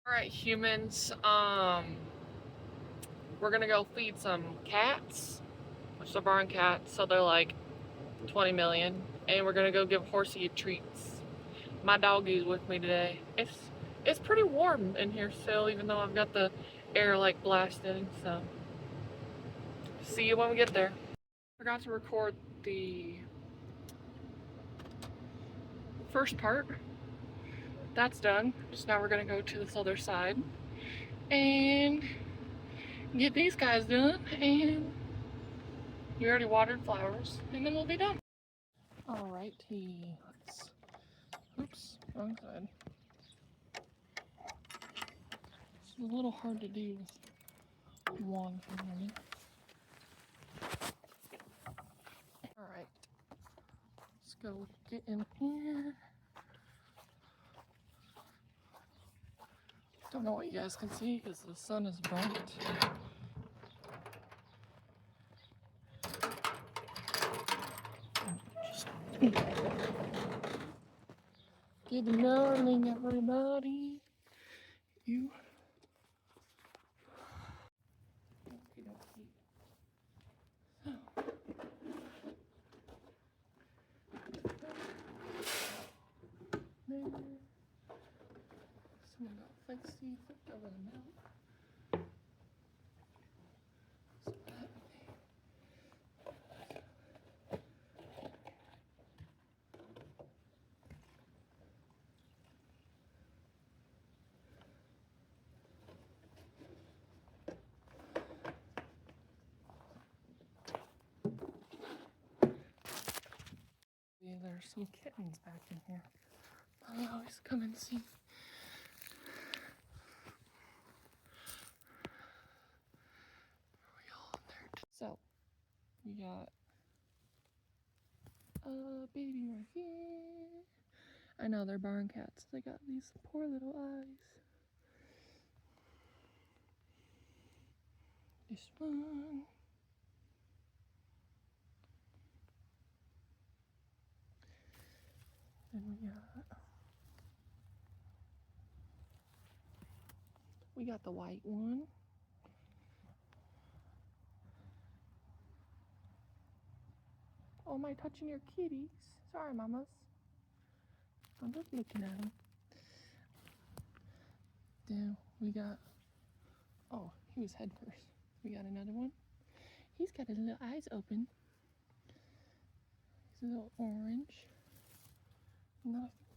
Alright, humans, we're gonna go feed some cats, which are barn cats, so they're like 20 million, and we're gonna go give Horsey treats. My doggie's with me today. It's pretty warm in here still, even though I've got the air like blasting, so see you when we get there. Forgot to record the first part. That's done. So now we're gonna go to this other side and get these guys done, and you already watered flowers, and then we'll be done. Alrighty, oops, wrong side. It's a little hard to do with one hand. Alright, let's go get in here. Don't know what you guys can see because the sun is bright. Good morning, everybody. You. Someone got Flexi flipped over the mount. There's some kittens back in here. I always come and see. So, we got a baby right here. I know they're barn cats. They got these poor little eyes. This one. Then we got the white one. Oh, am I touching your kitties? Sorry, mamas. I'm just looking at them. Then we got, oh, he was head first. We got another one. He's got his little eyes open. He's a little orange. And then I think